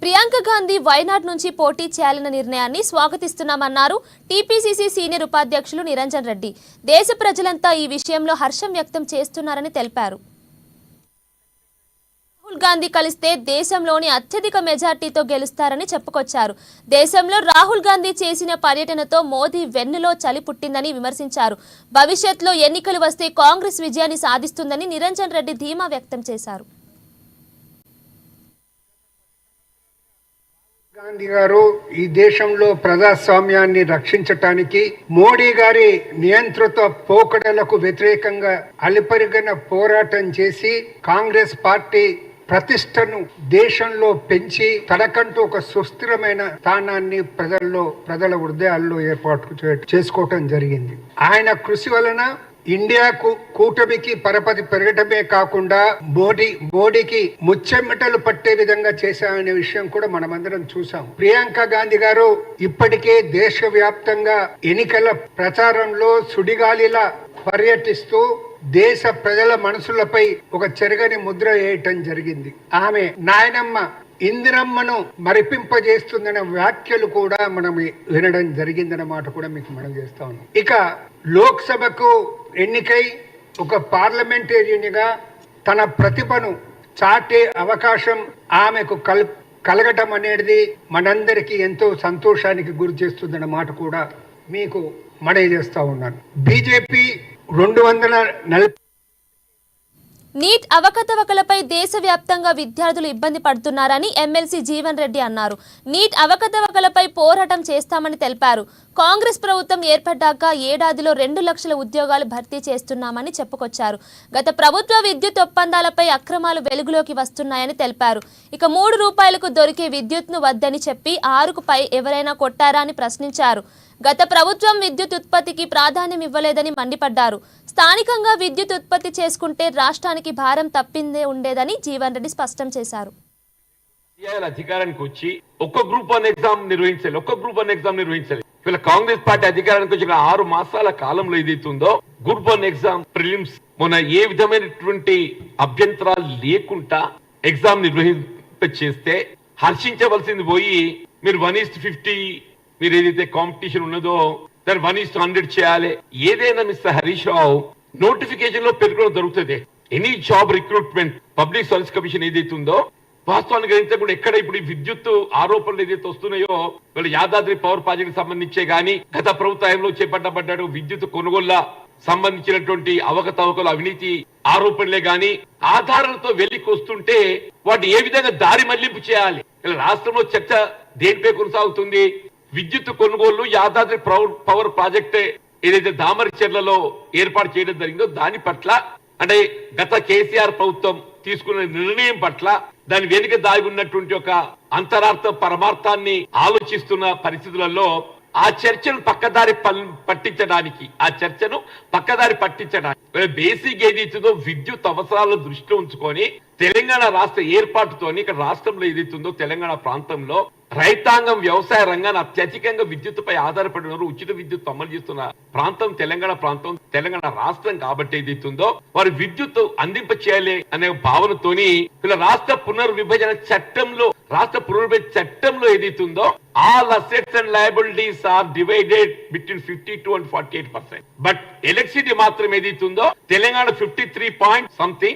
ప్రియాంక గాంధీ వైనాడ్ నుంచి పోటీ చేయాలన్న నిర్ణయాన్ని స్వాగతిస్తున్నామన్నారు టీపీసీసీ సీనియర్ ఉపాధ్యక్షులు నిరంజన్ రెడ్డి. దేశ ప్రజలంతా ఈ విషయంలో హర్షం వ్యక్తం చేస్తున్నారని తెలిపారు. రాహుల్ గాంధీ కలిస్తే దేశంలోని అత్యధిక మెజార్టీతో గెలుస్తారని చెప్పుకొచ్చారు. దేశంలో రాహుల్ గాంధీ చేసిన పర్యటనతో మోదీ వెన్నులో చలి పుట్టిందని విమర్శించారు. భవిష్యత్తులో ఎన్నికలు వస్తే కాంగ్రెస్ విజయాన్ని సాధిస్తుందని నిరంజన్ రెడ్డి ధీమా వ్యక్తం చేశారు. గాంధీ గారు ఈ దేశంలో ప్రజాస్వామ్యాన్ని రక్షించటానికి మోడీ గారి నియంత్రిత పోకడలకు వ్యతిరేకంగా అలిపరిగిన పోరాటం చేసి కాంగ్రెస్ పార్టీ ప్రతిష్టను దేశంలో పెంచి తనకంటూ ఒక సుస్థిరమైన స్థానాన్ని ప్రజల హృదయాల్లో ఏర్పాటు చేసుకోవటం జరిగింది. ఆయన కృషి వలన ఇండియా కూటమికి పరపతి పెరగటమే కాకుండా మోడీకి ముచ్చెమటలు పట్టే విధంగా చేశామనే విషయం కూడా మనమందరం చూసాం. ప్రియాంక గాంధీ గారు ఇప్పటికే దేశవ్యాప్తంగా ఎన్నికల ప్రచారంలో సుడిగాలిలా పర్యటిస్తూ దేశ ప్రజల మనసులపై ఒక చెరగని ముద్ర వేయటం జరిగింది. ఆమె నాయనమ్మ ఇందిరమ్మను మరిపింపజేస్తుందన్న వ్యాఖ్యలు కూడా మనం వినడం జరిగిందన్న మాట కూడా మీకు మనం చేస్తా ఉన్నాం. ఇక లోక్సభకు ఎన్నికై ఒక పార్లమెంటేరియన్గా తన ప్రతిభను చాటే అవకాశం ఆమెకు కలగటం అనేది మనందరికీ ఎంతో సంతోషానికి గురి చేస్తుందన్న మాట కూడా మీకు మనవి చేస్తా ఉన్నాను. బీజేపీ 240 నీట్ అవకతవకలపై దేశవ్యాప్తంగా విద్యార్థులు ఇబ్బంది పడుతున్నారని ఎమ్మెల్సీ జీవన్ రెడ్డి అన్నారు. నీట్ అవకతవకలపై పోరాటం చేస్తామని తెలిపారు. కాంగ్రెస్ ప్రభుత్వం ఏర్పడ్డాక ఏడాదిలో 2 లక్షల ఉద్యోగాలు భర్తీ చేస్తున్నామని చెప్పుకొచ్చారు. గత ప్రభుత్వ విద్యుత్ ఒప్పందాలపై అక్రమాలు వెలుగులోకి వస్తున్నాయని తెలిపారు. ఇక 3 రూపాయలకు దొరికే విద్యుత్ను వద్దని చెప్పి 6కు పై ఎవరైనా కొట్టారా అని ప్రశ్నించారు. గత ప్రభుత్వం విద్యుత్ ఉత్పత్తికి ప్రాధాన్యం ఇవ్వలేదని మండిపడ్డారు. స్థానికంగా విద్యుత్ ఉత్పత్తి చేసుకుంటే రాష్ట్రానికి భారం తప్పిందే ఉండేదని జీవన్ రెడ్డి స్పష్టం చేశారు. అధికారానికి వచ్చి ఒక్క గ్రూప్ 1 ఎగ్జామ్ నిర్వహించాలి. ఇవాళ కాంగ్రెస్ పార్టీ అధికారానికి వచ్చిన 6 మాసాల కాలంలో ఏదైతుందో గ్రూప్ 1 ఎగ్జామ్ ప్రిలిమ్స్ మొన్న ఏ విధమైనటువంటి అభ్యంతరాలు లేకుండా ఎగ్జామ్ నిర్వహింపచేస్తే హర్షించవలసింది పోయి మీరు 1:50 మీరు ఏదైతే కాంపిటీషన్ ఉన్నదో దాన్ని 1:100 చేయాలి. ఏదైనా మిస్టర్ హరీష్ రావు నోటిఫికేషన్ లో పెరుగుదల దొరుకుతుంది. Any job recruitment public service commission ఏదైతే ఉందో వాస్తవానికి గ్రహించకుండా ఎక్కడ ఇప్పుడు విద్యుత్ ఆరోపణలు ఏదైతే వస్తున్నాయో వాళ్ళు యాదాద్రి పవర్ ప్రాజెక్ట్ సంబంధించే గానీ గత ప్రభుత్వంలో చేపట్టబడ్డాడు విద్యుత్ కొనుగోళ్ల సంబంధించినటువంటి అవకతవకలు అవినీతి ఆరోపణలే గాని ఆధారాలతో వెళ్లికి వస్తుంటే వాటిని ఏ విధంగా దారి మళ్లింపు చేయాలి. ఇలా రాష్ట్రంలో చర్చ దేనిపై కొనసాగుతుంది. విద్యుత్ కొనుగోళ్లు యాదాద్రి పవర్ ప్రాజెక్ట్ ఏదైతే దామరచెర్లలో ఏర్పాటు చేయడం జరిగిందో దాని పట్ల అంటే గత కేసీఆర్ ప్రభుత్వం తీసుకున్న నిర్ణయం పట్ల దాని వెనుక దాగి ఉన్నటువంటి ఒక అంతరార్థ పరమార్థాన్ని ఆలోచిస్తున్న పరిస్థితులలో ఆ చర్చను పక్కదారి పట్టించడానికి బేసిక్ ఏదైతుందో విద్యుత్ అవసరాలను దృష్టిలో ఉంచుకొని తెలంగాణ రాష్ట్ర ఏర్పాటుతోని ఇక్కడ రాష్ట్రంలో ఏదైతుందో తెలంగాణ ప్రాంతంలో రైతాంగం వ్యవసాయ రంగాన్ని అత్యధికంగా విద్యుత్తుపై ఆధారపడి ఉన్నారు. ఉచిత విద్యుత్ అమలు చేస్తున్న ప్రాంతం తెలంగాణ రాష్ట్రం కాబట్టి ఏదైతుందో వారు విద్యుత్ అందింప చేయాలి అనే భావనతోని ఇలా రాష్ట్ర పునర్విభజన చట్టంలో ఏదైతుందో all assets and liabilities are divided between 52 and 48%. But electricity మాత్రం ఏదైతుందో తెలంగాణ 53 point something